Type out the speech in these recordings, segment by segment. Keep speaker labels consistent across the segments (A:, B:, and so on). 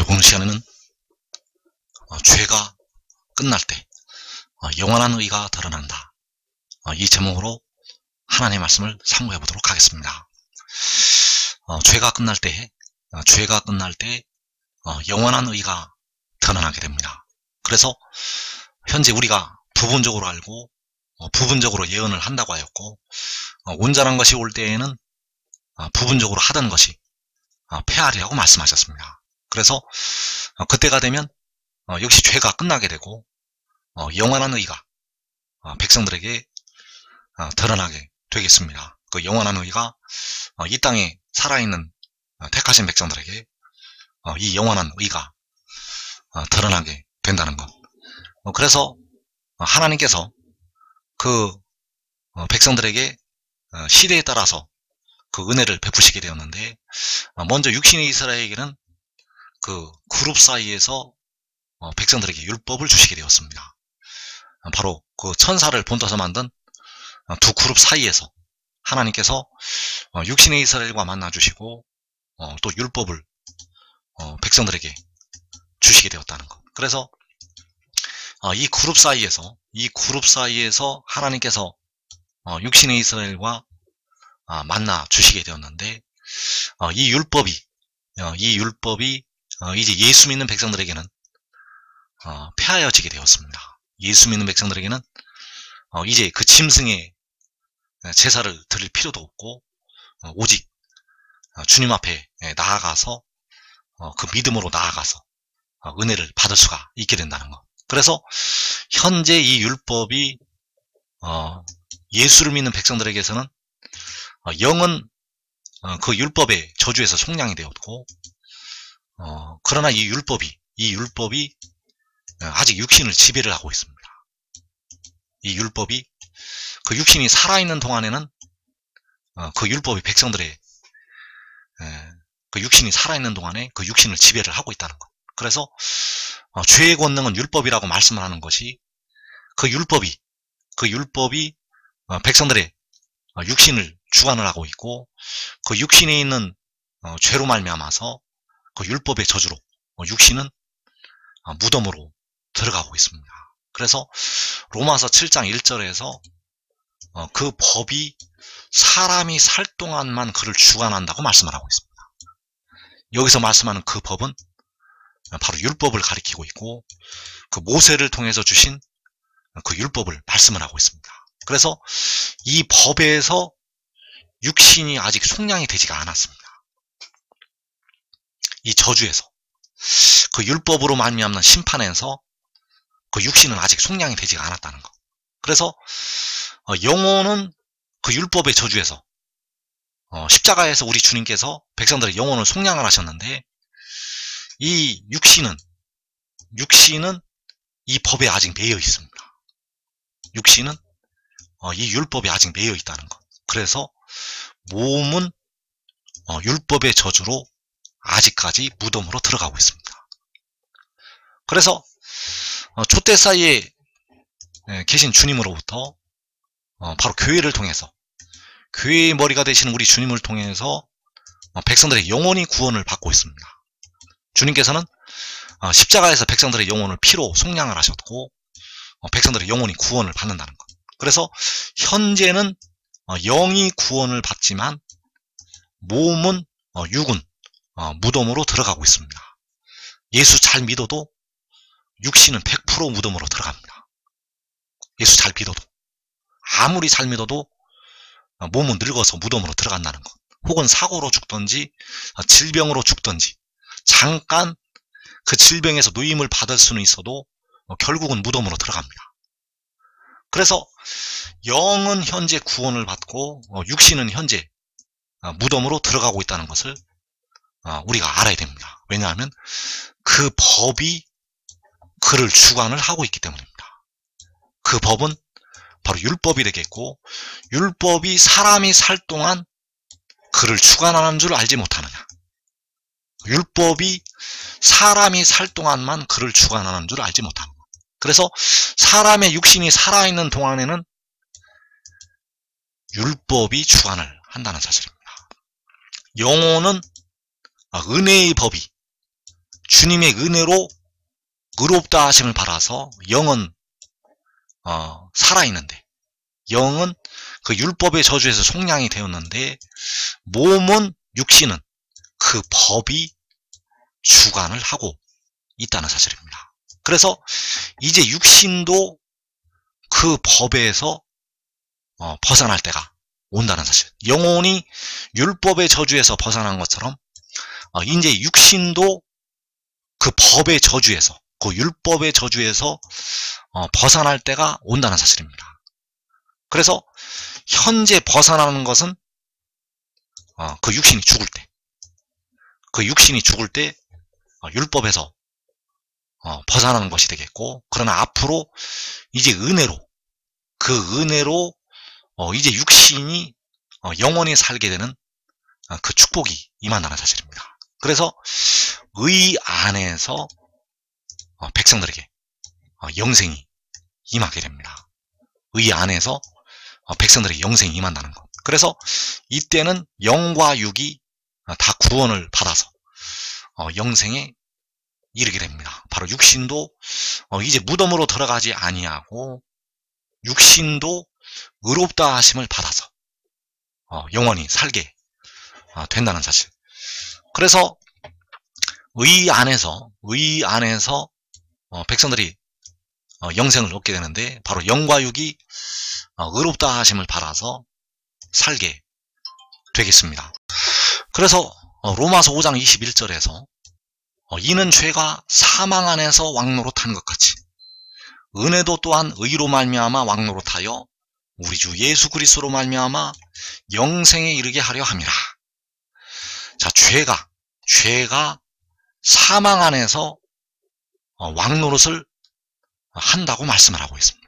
A: 오늘 시간에는 죄가 끝날 때 영원한 의가 드러난다. 이 제목으로 하나님의 말씀을 사모해 보도록 하겠습니다. 죄가 끝날 때 영원한 의가 드러나게 됩니다. 그래서 현재 우리가 부분적으로 알고 부분적으로 예언을 한다고 하였고, 온전한 것이 올 때에는 부분적으로 하던 것이 폐하리라고 말씀하셨습니다. 그래서 그때가 되면 역시 죄가 끝나게 되고 영원한 의가 백성들에게 드러나게 되겠습니다. 그 영원한 의가 이 땅에 살아있는 택하신 백성들에게 이 영원한 의가 드러나게 된다는 것. 그래서 하나님께서 그 백성들에게 시대에 따라서 그 은혜를 베푸시게 되었는데, 먼저 육신의 이스라엘에게는 그 그룹 사이에서 백성들에게 율법을 주시게 되었습니다. 바로 그 천사를 본떠서 만든 두 그룹 사이에서 하나님께서 육신의 이스라엘과 만나주시고 또 율법을 백성들에게 주시게 되었다는 것. 그래서 이 그룹 사이에서 하나님께서 육신의 이스라엘과 만나 주시게 되었는데, 이 율법이 이제 예수 믿는 백성들에게는 폐하여지게 되었습니다. 예수 믿는 백성들에게는 이제 그 짐승의 제사를 드릴 필요도 없고, 오직 주님 앞에 나아가서 그 믿음으로 나아가서 은혜를 받을 수가 있게 된다는 것. 그래서 현재 이 율법이 예수를 믿는 백성들에게서는 영은 그 율법의 저주에서 속량이 되었고, 그러나 이 율법이 아직 육신을 지배를 하고 있습니다. 이 율법이 그 육신이 살아있는 동안에는 그 율법이 백성들의 그 육신이 살아있는 동안에 그 육신을 지배를 하고 있다는 것. 그래서 죄의 권능은 율법이라고 말씀을 하는 것이, 그 율법이 백성들의 육신을 주관을 하고 있고, 그 육신에 있는 죄로 말미암아서 그 율법의 저주로 육신은 무덤으로 들어가고 있습니다. 그래서 로마서 7장 1절에서 그 법이 사람이 살 동안만 그를 주관한다고 말씀을 하고 있습니다. 여기서 말씀하는 그 법은 바로 율법을 가리키고 있고, 그 모세를 통해서 주신 그 율법을 말씀을 하고 있습니다. 그래서 이 법에서 육신이 아직 속량이 되지가 않았습니다. 이 저주에서, 그 율법으로 말미암는 심판에서 그 육신은 아직 속량이 되지가 않았다는 것. 그래서 영혼은 그 율법의 저주에서, 십자가에서 우리 주님께서 백성들의 영혼을 속량을 하셨는데, 이 육신은 이 법에 아직 매여 있습니다. 육신은 이 율법에 아직 매여 있다는 것. 그래서 몸은 율법의 저주로 아직까지 무덤으로 들어가고 있습니다. 그래서 촛대 사이에 계신 주님으로부터 바로 교회를 통해서, 교회의 머리가 되시는 우리 주님을 통해서 백성들의 영혼이 구원을 받고 있습니다. 주님께서는 십자가에서 백성들의 영혼을 피로 속량을 하셨고, 백성들의 영혼이 구원을 받는다는 것. 그래서 현재는 영이 구원을 받지만 몸은 육은 무덤으로 들어가고 있습니다. 예수 잘 믿어도 육신은 100% 무덤으로 들어갑니다. 예수 잘 믿어도, 아무리 잘 믿어도 몸은 늙어서 무덤으로 들어간다는 것. 혹은 사고로 죽든지 질병으로 죽든지, 잠깐 그 질병에서 노임을 받을 수는 있어도 결국은 무덤으로 들어갑니다. 그래서 영은 현재 구원을 받고 육신은 현재 무덤으로 들어가고 있다는 것을 우리가 알아야 됩니다. 왜냐하면 그 법이 그를 주관을 하고 있기 때문입니다. 그 법은 바로 율법이 되겠고, 율법이 사람이 살 동안 그를 주관하는 줄 알지 못하느냐. 율법이 사람이 살 동안만 그를 주관하는 줄 알지 못하느냐. 그래서 사람의 육신이 살아있는 동안에는 율법이 주관을 한다는 사실입니다. 영혼은 은혜의 법이 주님의 은혜로 의롭다 하심을 받아서 영은 살아있는데, 영은 그 율법의 저주에서 속량이 되었는데, 몸은, 육신은 그 법이 주관을 하고 있다는 사실입니다. 그래서 이제 육신도 그 법에서 벗어날 때가 온다는 사실. 영혼이 율법의 저주에서 벗어난 것처럼 이제 육신도 그 법의 저주에서, 그 율법의 저주에서 벗어날 때가 온다는 사실입니다. 그래서 현재 벗어나는 것은 그 육신이 죽을 때, 그 육신이 죽을 때 율법에서 벗어나는 것이 되겠고, 그러나 앞으로 이제 은혜로, 그 은혜로 이제 육신이 영원히 살게 되는 그 축복이 임한다는 사실입니다. 그래서 의 안에서 백성들에게 영생이 임하게 됩니다. 의 안에서 백성들에게 영생이 임한다는 것. 그래서 이때는 영과 육이 다 구원을 받아서 영생에 이르게 됩니다. 바로 육신도 이제 무덤으로 들어가지 아니하고 육신도 의롭다 하심을 받아서 영원히 살게 된다는 사실. 그래서 의 안에서 백성들이 영생을 얻게 되는데, 바로 영과 육이 의롭다 하심을 받아서 살게 되겠습니다. 그래서 로마서 5장 21절에서 이는 죄가 사망 안에서 왕노릇하는 것 같이 은혜도 또한 의로 말미암아 왕노릇하여 우리 주 예수 그리스도로 말미암아 영생에 이르게 하려 함이라. 자, 죄가 사망 안에서 왕노릇을 한다고 말씀을 하고 있습니다.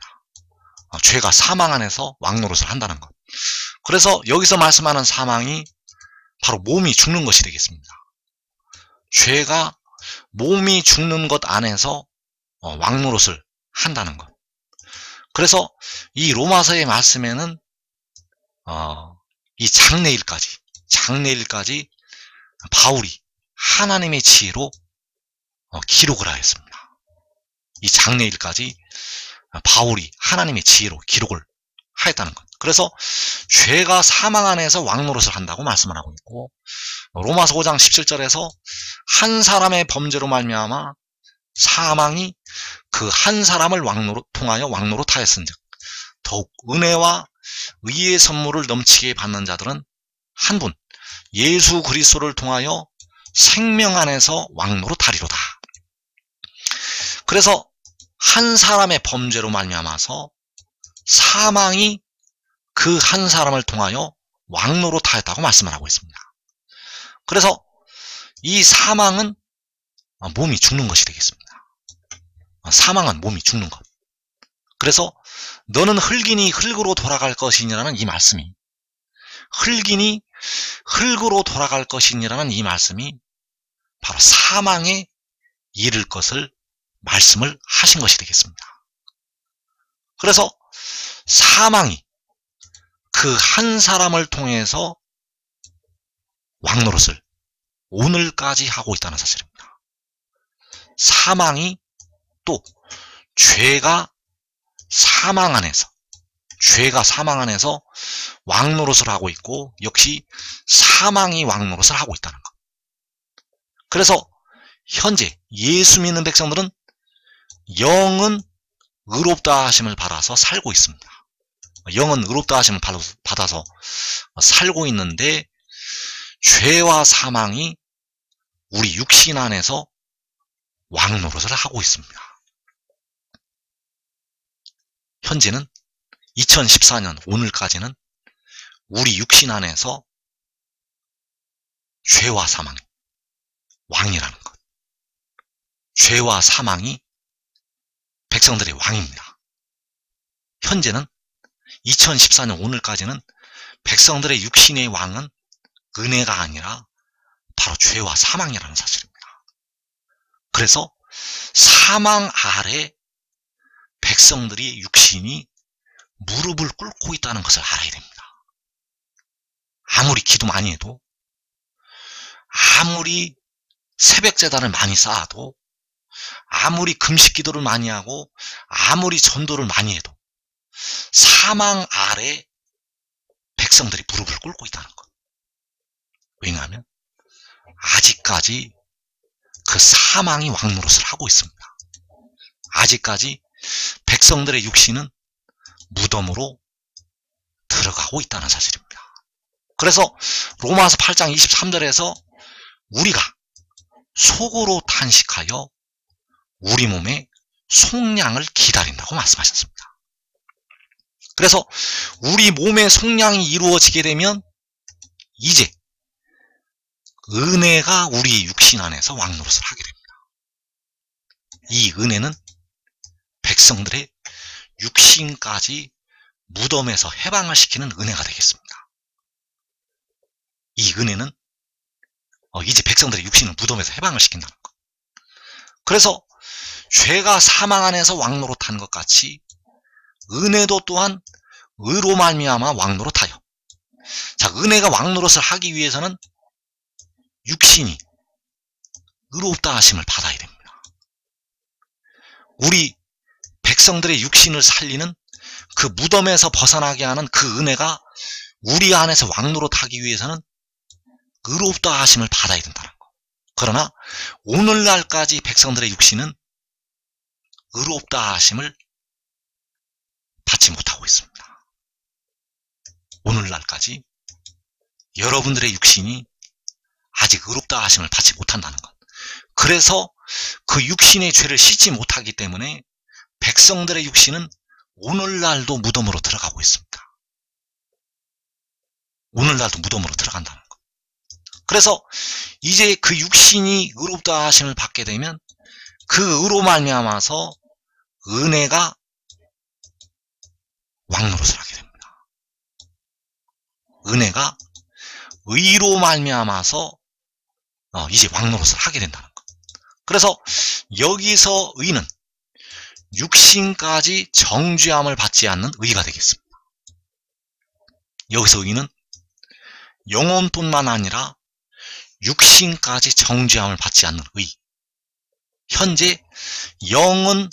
A: 죄가 사망 안에서 왕노릇을 한다는 것. 그래서 여기서 말씀하는 사망이 바로 몸이 죽는 것이 되겠습니다. 죄가 몸이 죽는 것 안에서 왕노릇을 한다는 것. 그래서 이 로마서의 말씀에는 이 장래일까지 바울이 하나님의 지혜로 기록을 하였습니다. 이 장래일까지 바울이 하나님의 지혜로 기록을 하였다는 것. 그래서 죄가 사망 안에서 왕노릇을 한다고 말씀을 하고 있고, 로마서 5장 17절에서 한 사람의 범죄로 말미암아 사망이 그 한 사람을 통하여 왕노릇하였은즉 더욱 은혜와 의의 선물을 넘치게 받는 자들은 한 분 예수 그리스도를 통하여 생명 안에서 왕노릇하리로다. 그래서 한 사람의 범죄로 말미암아서 사망이 그 한 사람을 통하여 왕노릇하였다고 말씀을 하고 있습니다. 그래서 이 사망은 몸이 죽는 것이 되겠습니다. 사망은 몸이 죽는 것. 그래서 너는 흙이니 흙으로 돌아갈 것이니라는 이 말씀이, 흙이니 흙으로 돌아갈 것이니라는 이 말씀이 바로 사망에 이를 것을 말씀을 하신 것이 되겠습니다. 그래서 사망이 그 한 사람을 통해서 왕노릇을 오늘까지 하고 있다는 사실입니다. 사망이 또 죄가 사망 안에서 왕노릇을 하고 있고, 역시 사망이 왕노릇을 하고 있다는 것. 그래서 현재 예수 믿는 백성들은 영은 의롭다 하심을 받아서 살고 있습니다. 영은 의롭다 하심을 받아서 살고 있는데, 죄와 사망이 우리 육신 안에서 왕노릇을 하고 있습니다. 현재는 2014년 오늘까지는 우리 육신 안에서 죄와 사망이 왕이라는 것. 죄와 사망이 백성들의 왕입니다. 현재는 2014년 오늘까지는 백성들의 육신의 왕은 은혜가 아니라 바로 죄와 사망이라는 사실입니다. 그래서 사망 아래 백성들의 육신이 무릎을 꿇고 있다는 것을 알아야 됩니다. 아무리 기도 많이 해도, 아무리 새벽 제단을 많이 쌓아도, 아무리 금식 기도를 많이 하고 아무리 전도를 많이 해도 사망 아래 백성들이 무릎을 꿇고 있다는 것. 왜냐하면 아직까지 그 사망이 왕노릇을 하고 있습니다. 아직까지 백성들의 육신은 무덤으로 들어가고 있다는 사실입니다. 그래서 로마서 8장 23절에서 우리가 속으로 탄식하여 우리 몸의 속량을 기다린다고 말씀하셨습니다. 그래서 우리 몸의 속량이 이루어지게 되면 이제 은혜가 우리 육신 안에서 왕노릇을 하게 됩니다. 이 은혜는 백성들의 육신까지 무덤에서 해방을 시키는 은혜가 되겠습니다. 이 은혜는 이제 백성들의 육신을 무덤에서 해방을 시킨다는 것. 그래서 죄가 사망 안에서 왕노릇하는 것 같이 은혜도 또한 의로 말미암아 왕노릇하여, 자, 은혜가 왕노릇을 하기 위해서는 육신이 의롭다 하심을 받아야 됩니다. 우리 백성들의 육신을 살리는 그 무덤에서 벗어나게 하는 그 은혜가 우리 안에서 왕노릇하기 위해서는 의롭다 하심을 받아야 된다는 거. 그러나 오늘날까지 백성들의 육신은 의롭다 하심을 받지 못하고 있습니다. 오늘날까지 여러분들의 육신이 아직 의롭다 하심을 받지 못한다는 것. 그래서 그 육신의 죄를 씻지 못하기 때문에 백성들의 육신은 오늘날도 무덤으로 들어가고 있습니다. 오늘날도 무덤으로 들어간다는 것. 그래서 이제 그 육신이 의롭다 하심을 받게 되면 그 의로 말미암아서 은혜가 왕노릇을 하게 됩니다. 은혜가 의로 말미암아서 이제 왕노릇을 하게 된다는 것. 그래서 여기서 의는 육신까지 정죄함을 받지 않는 의가 되겠습니다. 여기서 의는 영혼뿐만 아니라 육신까지 정죄함을 받지 않는 의. 현재 영은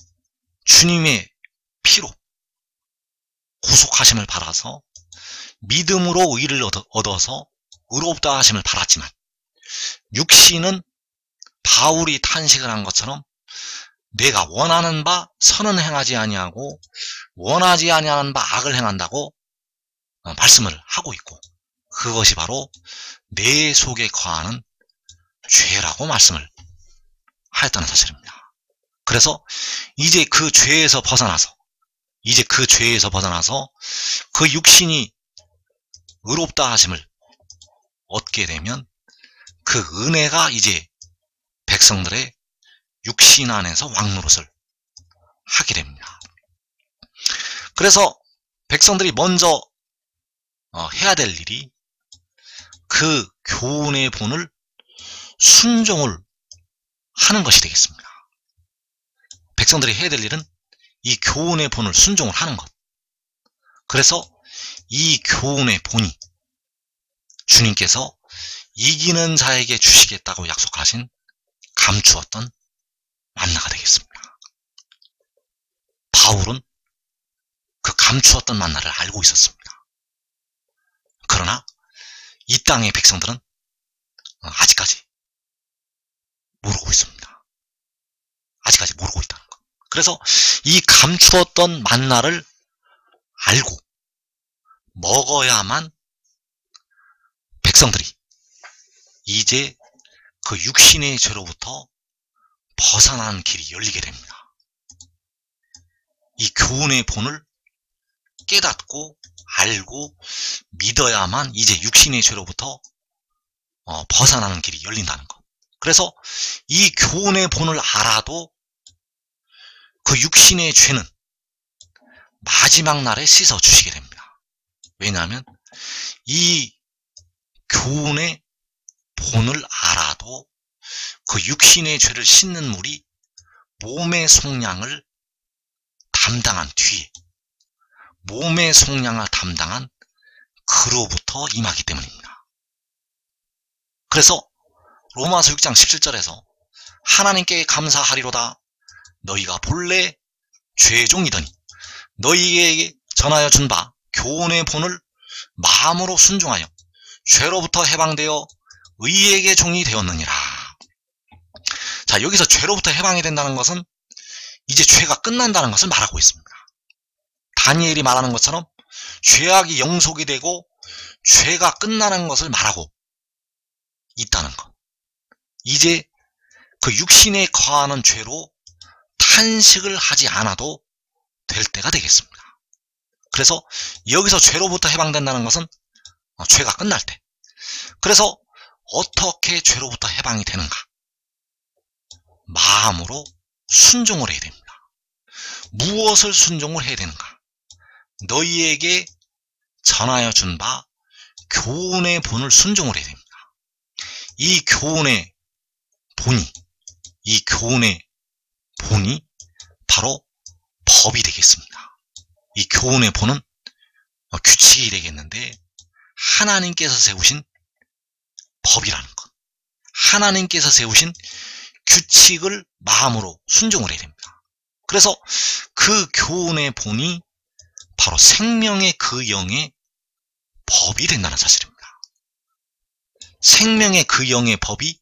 A: 주님의 피로 구속하심을 받아서 믿음으로 의를 얻어서 의롭다 하심을 받았지만, 육신은 바울이 탄식을 한 것처럼 내가 원하는 바 선은 행하지 아니하고 원하지 아니하는 바 악을 행한다고 말씀을 하고 있고, 그것이 바로 내 속에 거하는 죄라고 말씀을 하였다는 사실입니다. 그래서 이제 그 죄에서 벗어나서 그 육신이 의롭다 하심을 얻게 되면 그 은혜가 이제 백성들의 육신 안에서 왕노릇을 하게 됩니다. 그래서 백성들이 먼저 해야 될 일이 그 교훈의 본을 순종을 하는 것이 되겠습니다. 백성들이 해야 될 일은 이 교훈의 본을 순종을 하는 것. 그래서 이 교훈의 본이 주님께서 이기는 자에게 주시겠다고 약속하신 감추었던 만나가 되겠습니다. 바울은 그 감추었던 만나를 알고 있었습니다. 그러나 이 땅의 백성들은 아직까지 모르고 있습니다. 아직까지 모르고 있다는 것. 그래서 이 감추었던 만나를 알고 먹어야만 백성들이 이제 그 육신의 죄로부터 벗어나는 길이 열리게 됩니다. 이 교훈의 본을 깨닫고 알고 믿어야만 이제 육신의 죄로부터 벗어나는 길이 열린다는 것. 그래서 이 교훈의 본을 알아도 그 육신의 죄는 마지막 날에 씻어 주시게 됩니다. 왜냐하면 이 교훈의 본을 알아도 그 육신의 죄를 씻는 물이 몸의 속량을 담당한 뒤에 몸의 속량을 담당한 그로부터 임하기 때문입니다. 그래서 로마서 6장 17절에서 하나님께 감사하리로다. 너희가 본래 죄종이더니 너희에게 전하여 준 바 교훈의 본을 마음으로 순종하여 죄로부터 해방되어 의에게 종이 되었느니라. 자, 여기서 죄로부터 해방이 된다는 것은 이제 죄가 끝난다는 것을 말하고 있습니다. 다니엘이 말하는 것처럼 죄악이 영속이 되고 죄가 끝나는 것을 말하고 있다는 것. 이제 그 육신에 거하는 죄로 탄식을 하지 않아도 될 때가 되겠습니다. 그래서 여기서 죄로부터 해방된다는 것은 죄가 끝날 때. 그래서 어떻게 죄로부터 해방이 되는가? 마음으로 순종을 해야 됩니다. 무엇을 순종을 해야 되는가? 너희에게 전하여 준 바 교훈의 본을 순종을 해야 됩니다. 이 교훈의 본이 바로 법이 되겠습니다. 이 교훈의 본은 규칙이 되겠는데 하나님께서 세우신 법이라는 것. 하나님께서 세우신 규칙을 마음으로 순종을 해야 됩니다. 그래서 그 교훈의 본이 바로 생명의 그 영의 법이 된다는 사실입니다. 생명의 그 영의 법이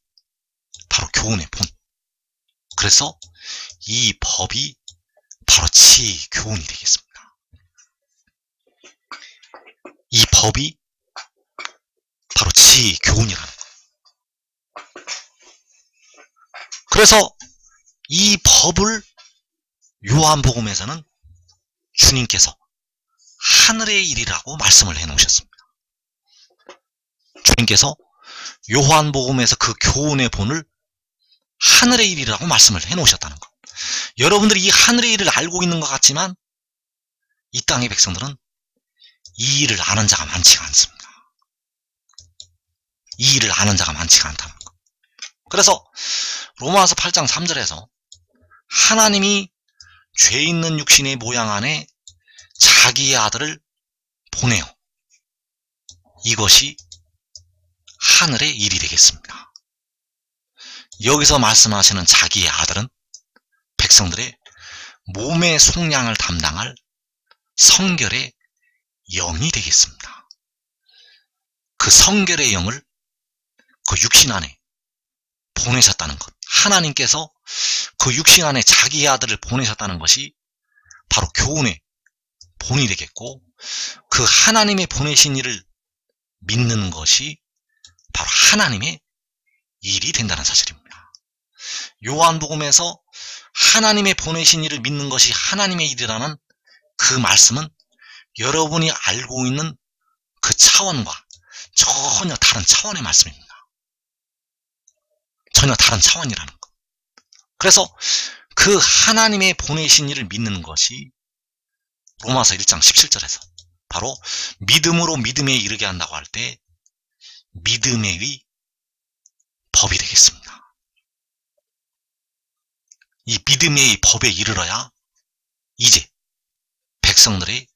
A: 바로 교훈의 본. 그래서 이 법이 바로 지교훈이 되겠습니다. 이 법이 바로 지교훈이라는 것. 그래서 이 법을 요한복음에서는 주님께서 하늘의 일이라고 말씀을 해놓으셨습니다. 주님께서 요한복음에서 그 교훈의 본을 하늘의 일이라고 말씀을 해놓으셨다는 것. 여러분들이 이 하늘의 일을 알고 있는 것 같지만 이 땅의 백성들은 이 일을 아는 자가 많지가 않습니다. 이 일을 아는 자가 많지가 않다는 것. 그래서 로마서 8장 3절에서 하나님이 죄 있는 육신의 모양 안에 자기의 아들을 보내어 이것이 하늘의 일이 되겠습니다. 여기서 말씀하시는 자기의 아들은 백성들의 몸의 속량을 담당할 성결의 영이 되겠습니다. 그 성결의 영을 그 육신 안에 보내셨다는 것. 하나님께서 그 육신 안에 자기의 아들을 보내셨다는 것이 바로 교훈의 본이 되겠고, 그 하나님의 보내신 일을 믿는 것이 바로 하나님의 일이 된다는 사실입니다. 요한복음에서 하나님의 보내신 일을 믿는 것이 하나님의 일이라는 그 말씀은 여러분이 알고 있는 그 차원과 전혀 다른 차원의 말씀입니다. 전혀 다른 차원이라는 것. 그래서 그 하나님의 보내신 일을 믿는 것이 로마서 1장 17절에서 바로 믿음으로 믿음에 이르게 한다고 할 때 믿음의 법이 되겠습니다. 이 믿음의 법에 이르러야 이제 백성들의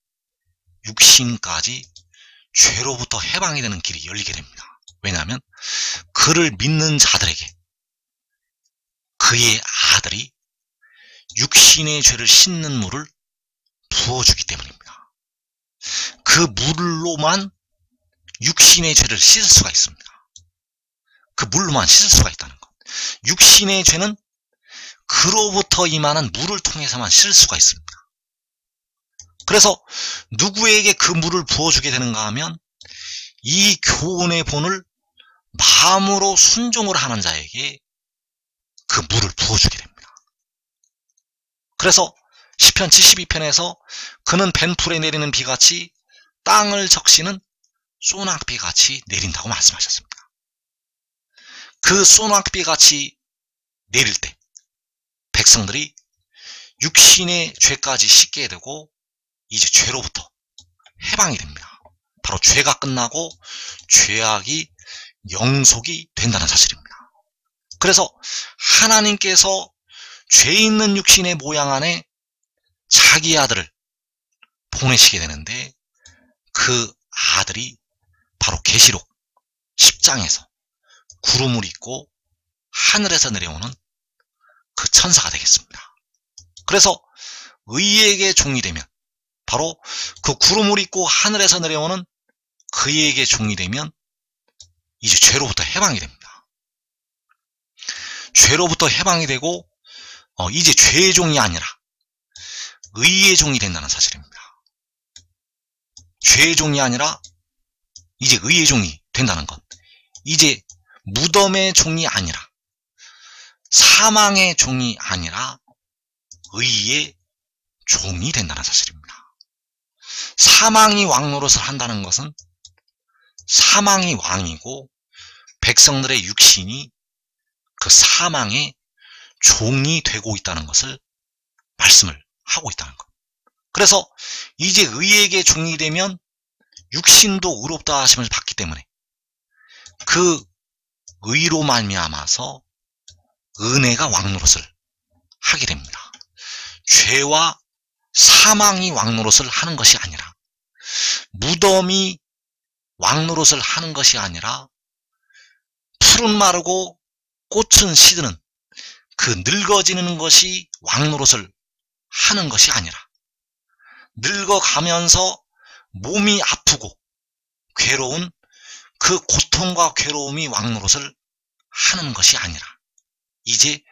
A: 육신까지 죄로부터 해방이 되는 길이 열리게 됩니다. 왜냐하면 그를 믿는 자들에게 그의 아들이 육신의 죄를 씻는 물을 부어주기 때문입니다. 그 물로만 육신의 죄를 씻을 수가 있습니다. 그 물로만 씻을 수가 있다는 것. 육신의 죄는 그로부터 임하는 물을 통해서만 씻을 수가 있습니다. 그래서 누구에게 그 물을 부어주게 되는가 하면 이 교훈의 본을 마음으로 순종을 하는 자에게 그 물을 부어주게 됩니다. 그래서 시편 72편에서 그는 벤풀에 내리는 비같이 땅을 적시는 소낙비같이 내린다고 말씀하셨습니다. 그 소낙비같이 내릴 때 백성들이 육신의 죄까지 씻게 되고 이제 죄로부터 해방이 됩니다. 바로 죄가 끝나고 죄악이 영속이 된다는 사실입니다. 그래서 하나님께서 죄 있는 육신의 모양 안에 자기 아들을 보내시게 되는데 그 아들이 바로 계시록 10장에서 구름을 입고 하늘에서 내려오는 그 천사가 되겠습니다. 그래서 의에게 종이 되면, 바로 그 구름을 입고 하늘에서 내려오는 그에게 종이 되면 이제 죄로부터 해방이 됩니다. 죄로부터 해방이 되고 이제 죄의 종이 아니라 의의 종이 된다는 사실입니다. 죄의 종이 아니라 이제 의의 종이 된다는 것. 이제 무덤의 종이 아니라, 사망의 종이 아니라 의의 종이 된다는 사실입니다. 사망이 왕 노릇을 한다는 것은 사망이 왕이고 백성들의 육신이 그 사망의 종이 되고 있다는 것을 말씀을 하고 있다는 것. 그래서 이제 의에게 종이 되면 육신도 의롭다 하심을 받기 때문에 그 의로 말미암아서 은혜가 왕노릇을 하게 됩니다. 죄와 사망이 왕노릇을 하는 것이 아니라, 무덤이 왕노릇을 하는 것이 아니라, 풀은 마르고 꽃은 시드는 그 늙어지는 것이 왕노릇을 하는 것이 아니라, 늙어가면서 몸이 아프고 괴로운 그 고통과 괴로움이 왕노릇을 하는 것이 아니라 이제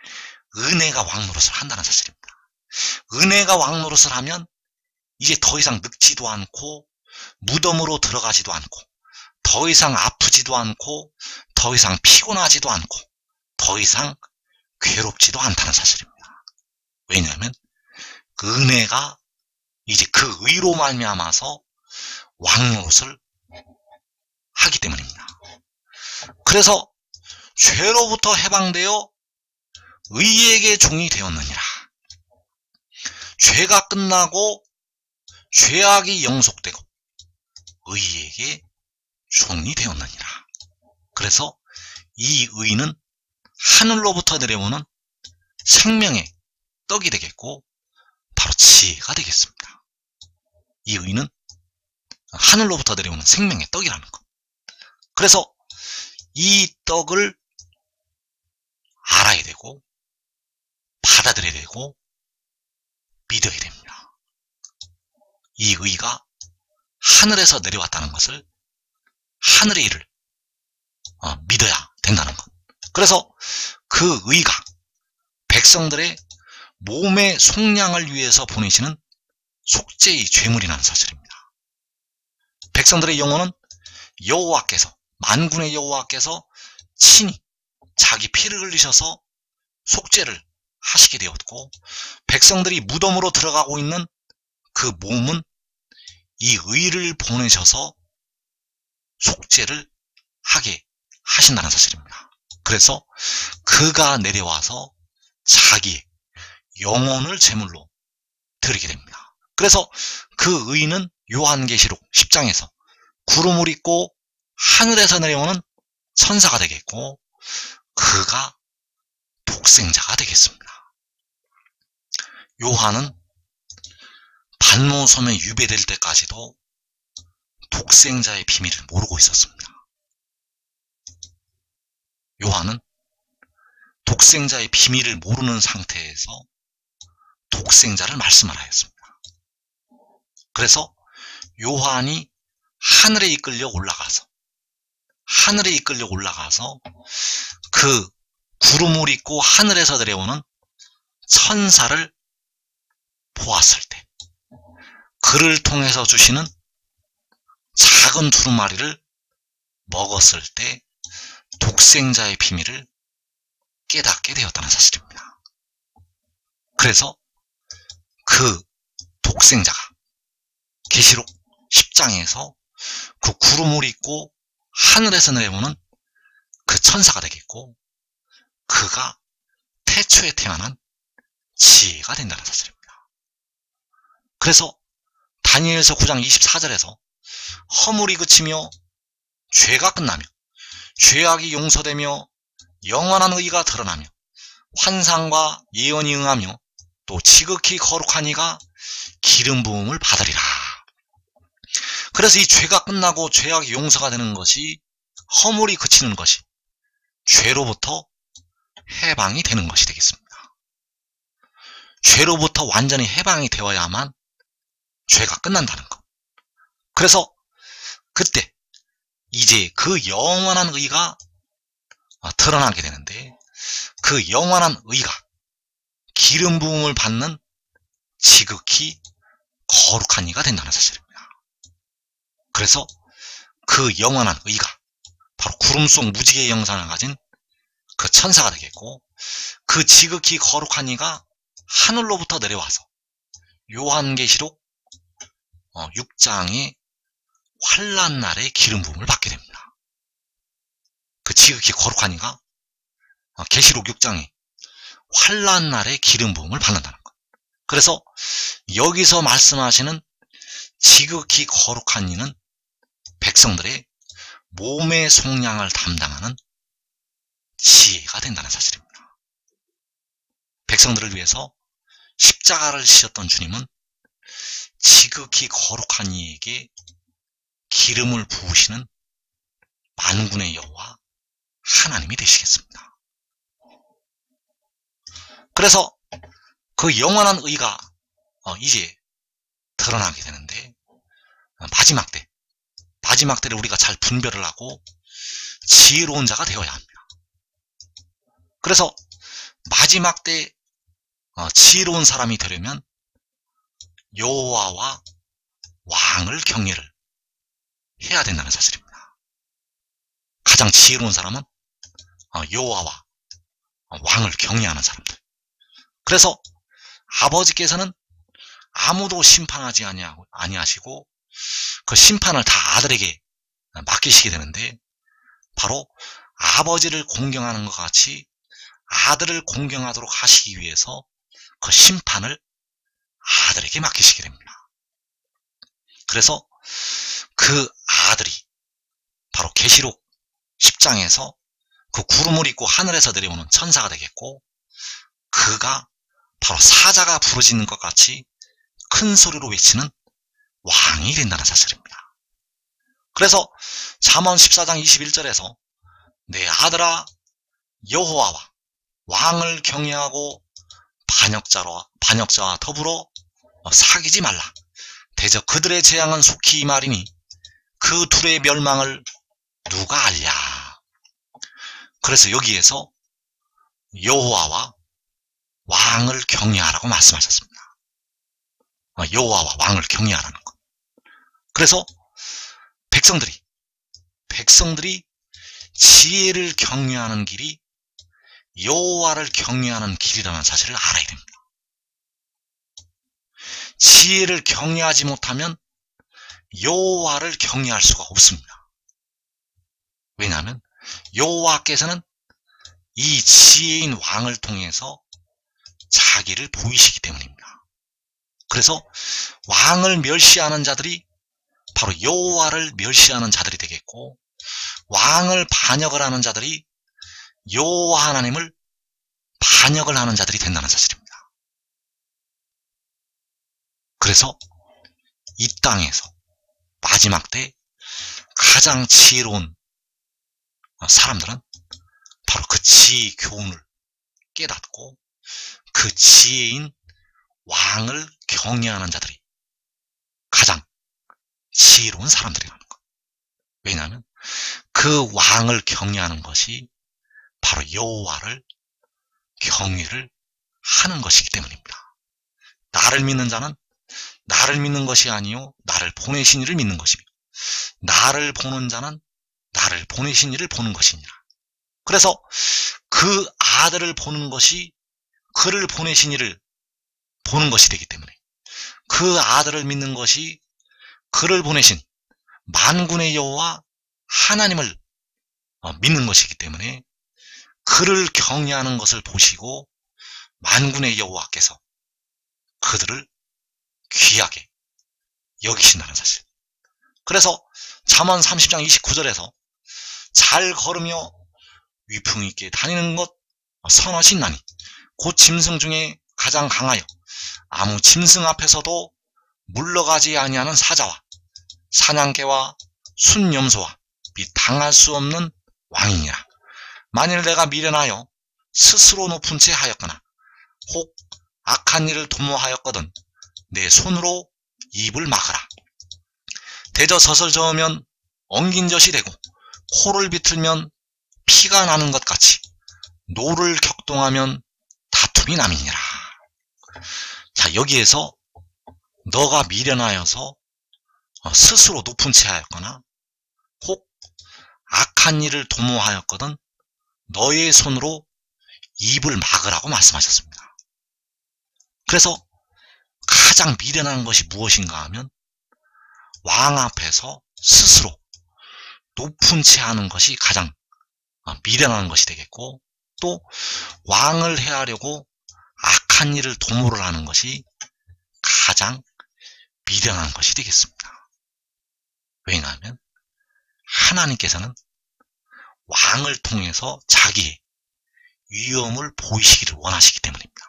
A: 은혜가 왕노릇을 한다는 사실입니다. 은혜가 왕노릇을 하면 이제 더 이상 늙지도 않고 무덤으로 들어가지도 않고 더 이상 아프지도 않고 더 이상 피곤하지도 않고 더 이상 괴롭지도 않다는 사실입니다. 왜냐하면 은혜가 이제 그 의로 말미암아서 왕노릇을 하기 때문입니다. 그래서 죄로부터 해방되어 의에게 종이 되었느니라. 죄가 끝나고 죄악이 영속되고 의에게 종이 되었느니라. 그래서 이 의는 하늘로부터 내려오는 생명의 떡이 되겠고 바로 지혜가 되겠습니다. 이 의는 하늘로부터 내려오는 생명의 떡이라는 것. 그래서 이 떡을 알아야 되고 받아들여야 되고 믿어야 됩니다. 이 의가 하늘에서 내려왔다는 것을, 하늘의 일을 믿어야 된다는 것. 그래서 그 의가 백성들의 몸의 속량을 위해서 보내시는 속죄의 죄물이라는 사실입니다. 백성들의 영혼은 여호와께서, 만군의 여호와께서 친히 자기 피를 흘리셔서 속죄를 하시게 되었고, 백성들이 무덤으로 들어가고 있는 그 몸은 이 의를 보내셔서 속죄를 하게 하신다는 사실입니다. 그래서 그가 내려와서 자기의 영혼을 제물로 드리게 됩니다. 그래서 그 의는 요한계시록 10장에서 구름을 입고 하늘에서 내려오는 천사가 되겠고 그가 독생자가 되겠습니다. 요한은 반모섬에 유배될 때까지도 독생자의 비밀을 모르고 있었습니다. 요한은 독생자의 비밀을 모르는 상태에서 독생자를 말씀하였습니다. 그래서 요한이 하늘에 이끌려 올라가서 그 구름을 입고 하늘에서 내려오는 천사를 보았을 때, 그를 통해서 주시는 작은 두루마리를 먹었을 때 독생자의 비밀을 깨닫게 되었다는 사실입니다. 그래서 그 독생자가 계시록 10장에서 그 구름을 입고 하늘에서 내려오는 그 천사가 되겠고 그가 태초에 태어난 지혜가 된다는 사실입니다. 그래서 다니엘서 9장 24절에서 허물이 그치며 죄가 끝나며 죄악이 용서되며 영원한 의가 드러나며 환상과 예언이 응하며 또 지극히 거룩한 이가 기름 부음을 받으리라. 그래서 이 죄가 끝나고 죄악이 용서가 되는 것이, 허물이 그치는 것이 죄로부터 해방이 되는 것이 되겠습니다. 죄로부터 완전히 해방이 되어야만 죄가 끝난다는 것. 그래서 그때 이제 그 영원한 의가 드러나게 되는데, 그 영원한 의가 기름 부음을 받는 지극히 거룩한 이가 된다는 사실입니다. 그래서 그 영원한 의가 바로 구름 속 무지개의 형상을 가진 그 천사가 되겠고, 그 지극히 거룩한 이가 하늘로부터 내려와서 요한계시록 6장의 환난 날에 기름 부음을 받게 됩니다. 그 지극히 거룩한 이가 계시록 6장에 환난 날에 기름 부음을 받는다는 것. 그래서 여기서 말씀하시는 지극히 거룩한 이는 백성들의 몸의 속량을 담당하는 지혜가 된다는 사실입니다. 백성들을 위해서 십자가를 지셨던 주님은 지극히 거룩한 이에게 기름을 부으시는 만군의 여호와 하나님이 되시겠습니다. 그래서 그 영원한 의가 이제 드러나게 되는데, 마지막 때를 우리가 잘 분별을 하고 지혜로운 자가 되어야 합니다. 그래서 마지막 때 지혜로운 사람이 되려면 여호와와 왕을 경외를 해야 된다는 사실입니다. 가장 지혜로운 사람은 여호와와 왕을 경외하는 사람들. 그래서 아버지께서는 아무도 심판하지 아니하시고 그 심판을 다 아들에게 맡기시게 되는데, 바로 아버지를 공경하는 것 같이 아들을 공경하도록 하시기 위해서 그 심판을 아들에게 맡기시게 됩니다. 그래서 그 아들이 바로 계시록 10장에서 그 구름을 입고 하늘에서 내려오는 천사가 되겠고, 그가 바로 사자가 부르짖는 것 같이 큰 소리로 외치는 왕이 된다는 사실입니다. 그래서 잠언 14장 21절에서 내 아들아 여호와와 왕을 경외하고 반역자와 더불어 사귀지 말라. 대저 그들의 재앙은 속히 임하리니 그 둘의 멸망을 누가 알랴. 그래서 여기에서 여호와와 왕을 경외하라고 말씀하셨습니다. 여호와와 왕을 경외하라는 것. 그래서 백성들이 지혜를 경외하는 길이 여호와를 경외하는 길이라는 사실을 알아야 됩니다. 지혜를 경외하지 못하면 여호와를 경외할 수가 없습니다. 왜냐하면 여호와께서는 이 지혜인 왕을 통해서 자기를 보이시기 때문입니다. 그래서 왕을 멸시하는 자들이 바로 여호와를 멸시하는 자들이 되겠고, 왕을 반역을 하는 자들이 여호와 하나님을 반역을 하는 자들이 된다는 사실입니다. 그래서 이 땅에서 마지막 때 가장 지혜로운 사람들은 바로 그 지혜의 교훈을 깨닫고 그 지혜인 왕을 경외하는 자들이 가장 지혜로운 사람들이라는 것. 왜냐하면 그 왕을 경외하는 것이 바로 여호와를 경외를 하는 것이기 때문입니다. 나를 믿는 자는 나를 믿는 것이 아니요 나를 보내신 이를 믿는 것이며, 나를 보는 자는 나를 보내신 이를 보는 것이니라. 그래서 그 아들을 보는 것이 그를 보내신 이를 보는 것이 되기 때문에, 그 아들을 믿는 것이 그를 보내신 만군의 여호와 하나님을 믿는 것이기 때문에, 그를 경외하는 것을 보시고 만군의 여호와께서 그들을 귀하게 여기신다는 사실. 그래서 잠언 30장 29절에서 잘 걸으며 위풍 있게 다니는 것 선하신 나니 곧 짐승 중에 가장 강하여 아무 짐승 앞에서도 물러가지 아니하는 사자와 사냥개와 순염소와 및 당할 수 없는 왕이니라. 만일 내가 미련하여 스스로 높은 채 하였거나 혹 악한 일을 도모하였거든 내 손으로 입을 막으라. 대저섯을 저으면 엉긴 젖이 되고 코를 비틀면 피가 나는 것 같이 노를 격동하면 다툼이 남이니라. 자, 여기에서 너가 미련하여서 스스로 높은 채 하였거나 혹 악한 일을 도모하였거든 너의 손으로 입을 막으라고 말씀하셨습니다. 그래서 가장 미련한 것이 무엇인가 하면 왕 앞에서 스스로 높은 채 하는 것이 가장 미련한 것이 되겠고, 또 왕을 해하려고 악한 일을 도모를 하는 것이 가장 미련한 것이 되겠습니다. 왜냐하면 하나님께서는 왕을 통해서 자기의 위엄을 보이시기를 원하시기 때문입니다.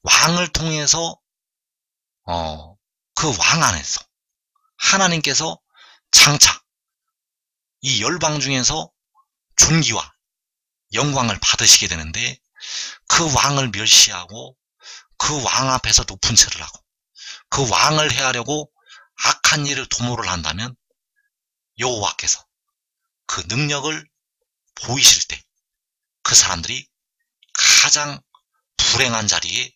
A: 왕을 통해서 그 왕 안에서 하나님께서 장차 이 열방 중에서 존귀와 영광을 받으시게 되는데, 그 왕을 멸시하고 그 왕 앞에서 높은 채를 하고 그 왕을 해하려고 악한 일을 도모를 한다면 여호와께서 그 능력을 보이실 때 그 사람들이 가장 불행한 자리에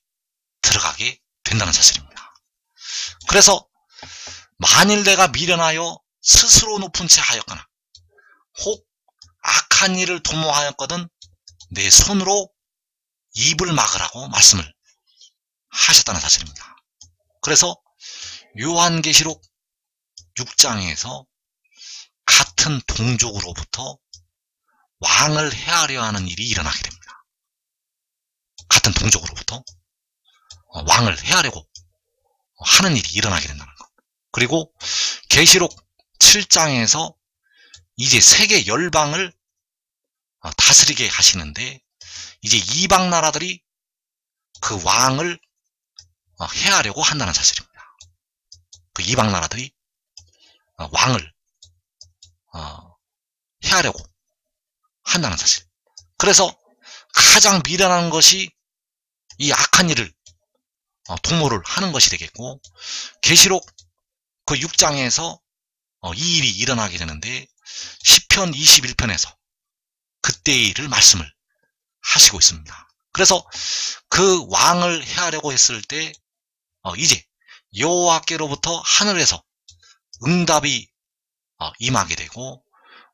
A: 들어가게 된다는 사실입니다. 그래서 만일 내가 미련하여 스스로 높은 채 하였거나 혹 악한 일을 도모하였거든 내 손으로 입을 막으라고 말씀을 하셨다는 사실입니다. 그래서 요한계시록 6장에서 같은 동족으로부터 왕을 해하려 하는 일이 일어나게 됩니다. 같은 동족으로부터 왕을 해하려고 하는 일이 일어나게 된다는 것. 그리고 계시록 7장에서 이제 세계 열방을 다스리게 하시는데, 이제 이방 나라들이 그 왕을 해하려고 한다는 사실입니다. 그 이방 나라들이 왕을 해하려고 한다는 사실. 그래서 가장 미련한 것이 이 악한 일을 도모를 하는 것이 되겠고, 계시록 그 6장에서 이 일이 일어나게 되는데 시편 21편에서 그때의 일을 말씀을 하시고 있습니다. 그래서 그 왕을 해하려고 했을 때 이제 여호와께로부터 하늘에서 응답이 임하게 되고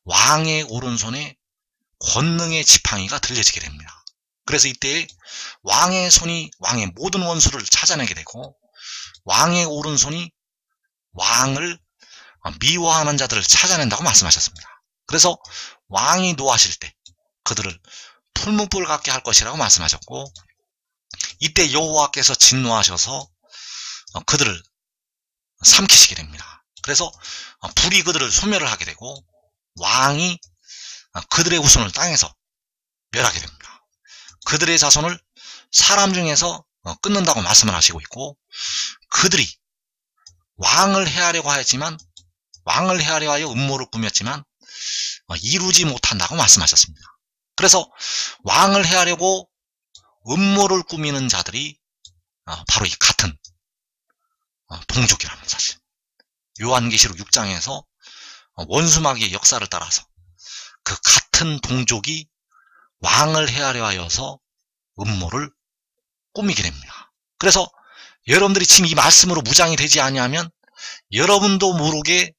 A: 왕의 오른손에 권능의 지팡이가 들려지게 됩니다. 그래서 이때 왕의 손이 왕의 모든 원수를 찾아내게 되고 왕의 오른손이 왕을 미워하는 자들을 찾아낸다고 말씀하셨습니다. 그래서 왕이 노하실 때 그들을 풀무불 같게 할 것이라고 말씀하셨고, 이때 여호와께서 진노하셔서 그들을 삼키시게 됩니다. 그래서 불이 그들을 소멸을 하게 되고 왕이 그들의 후손을 땅에서 멸하게 됩니다. 그들의 자손을 사람 중에서 끊는다고 말씀을 하시고 있고, 그들이 왕을 해하려고 하였지만, 왕을 해하려 하여 음모를 꾸몄지만 이루지 못한다고 말씀하셨습니다. 그래서 왕을 해하려고 음모를 꾸미는 자들이 바로 이 같은 동족이라는 사실. 요한계시록 6장에서 원수마귀의 역사를 따라서 그 같은 동족이 왕을 해하려 하여서 음모를 꾸미게 됩니다. 그래서 여러분들이 지금 이 말씀으로 무장이 되지 아니하면 여러분도 모르게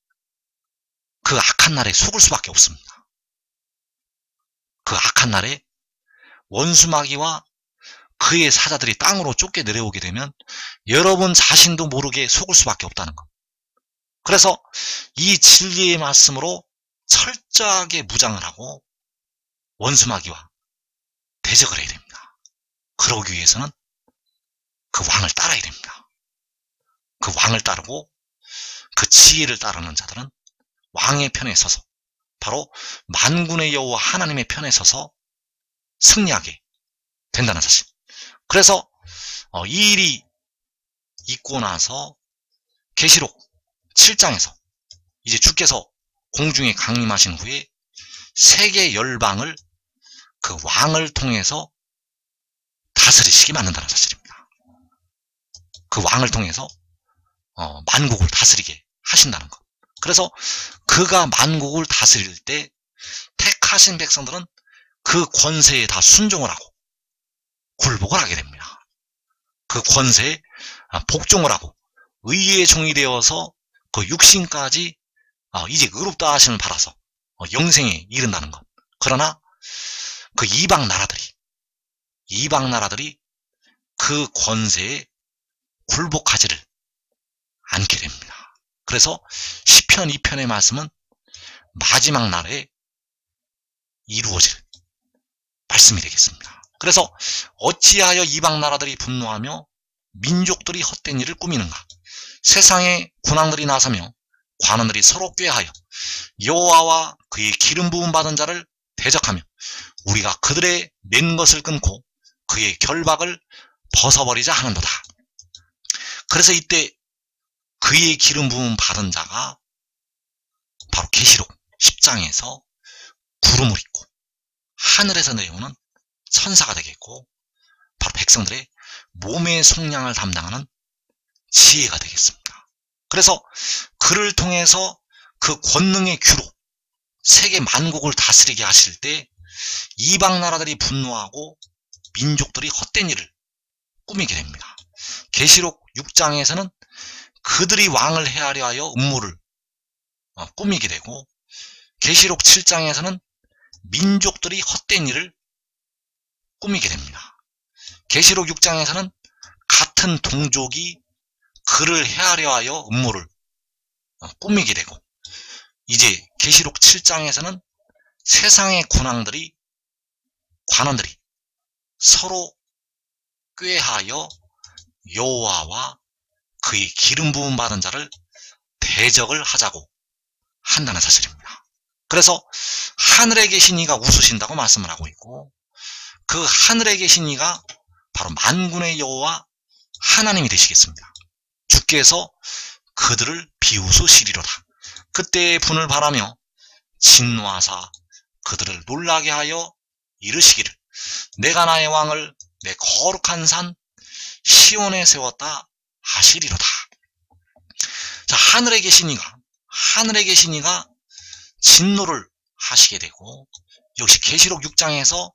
A: 그 악한 날에 속을 수밖에 없습니다. 그 악한 날에 원수마귀와 그의 사자들이 땅으로 쫓겨 내려오게 되면 여러분 자신도 모르게 속을 수밖에 없다는 것. 그래서 이 진리의 말씀으로 철저하게 무장을 하고 원수마귀와 대적을 해야 됩니다. 그러기 위해서는 그 왕을 따라야 됩니다. 그 왕을 따르고 그 지혜를 따르는 자들은 왕의 편에 서서 바로 만군의 여호와 하나님의 편에 서서 승리하게 된다는 사실. 그래서 이 일이 있고 나서 계시록 7장에서 이제 주께서 공중에 강림하신 후에 세계 열방을 그 왕을 통해서 다스리시기 만든다는 사실입니다. 그 왕을 통해서 만국을 다스리게 하신다는 것. 그래서 그가 만국을 다스릴 때 택하신 백성들은 그 권세에 다 순종을 하고 굴복을 하게 됩니다. 그 권세에 복종을 하고 의의 종이 되어서 그 육신까지 이제 의롭다 하심을 받아서 영생에 이른다는 것. 그러나 그 이방 나라들이 그 권세에 굴복하지를 않게 됩니다. 그래서 시편 2편의 말씀은 마지막 날에 이루어질 말씀이 되겠습니다. 그래서 어찌하여 이방 나라들이 분노하며 민족들이 헛된 일을 꾸미는가? 세상에 군왕들이 나서며 관원들이 서로 꾀하여 여호와와 그의 기름 부음 받은 자를 대적하며 우리가 그들의 낸 것을 끊고 그의 결박을 벗어버리자 하는도다. 그래서 이때 그의 기름 부음 받은 자가 바로 계시록 10장에서 구름을 입고 하늘에서 내려오는 천사가 되겠고, 바로 백성들의 몸의 속량을 담당하는 지혜가 되겠습니다. 그래서 그를 통해서 그 권능의 규로 세계 만국을 다스리게 하실 때 이방 나라들이 분노하고 민족들이 헛된 일을 꾸미게 됩니다. 계시록 6장에서는 그들이 왕을 해하려 하여 음모를 꾸미게 되고, 계시록 7장에서는 민족들이 헛된 일을 꾸미게 됩니다. 계시록 6장에서는 같은 동족이 그를 해하려 하여 음모를 꾸미게 되고, 이제 계시록 7장에서는 세상의 군왕들이, 관원들이 서로 꾀하여 여호와와 그의 기름 부음 받은 자를 대적을 하자고 한다는 사실입니다. 그래서 하늘에 계신 이가 웃으신다고 말씀을 하고 있고, 그 하늘에 계신 이가 바로 만군의 여호와 하나님이 되시겠습니다. 주께서 그들을 비웃으시리로다. 그때의 분을 바라며 진노하사 그들을 놀라게 하여 이르시기를, 내가 나의 왕을 내 거룩한 산 시온에 세웠다 하시리로다. 자, 하늘에 계신 이가 진노를 하시게 되고, 역시 계시록 6장에서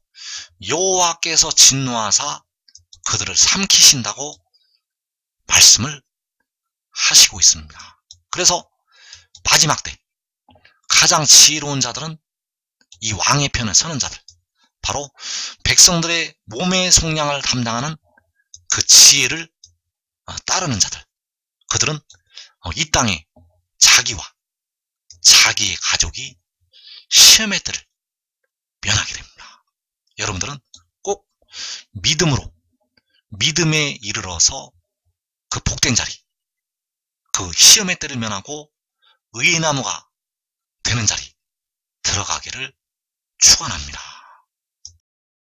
A: 여호와께서 진노하사 그들을 삼키신다고 말씀을 하시고 있습니다. 그래서 마지막 때 가장 지혜로운 자들은 이 왕의 편에 서는 자들, 바로 백성들의 몸의 속량을 담당하는 그 지혜를 따르는 자들, 그들은 이 땅에 자기와 자기의 가족이 시험의 때를 면하게 됩니다. 여러분들은 꼭 믿음에 이르러서 그 복된 자리, 그 시험의 때를 면하고 의의 나무가 되는 자리 들어가기를 축원합니다.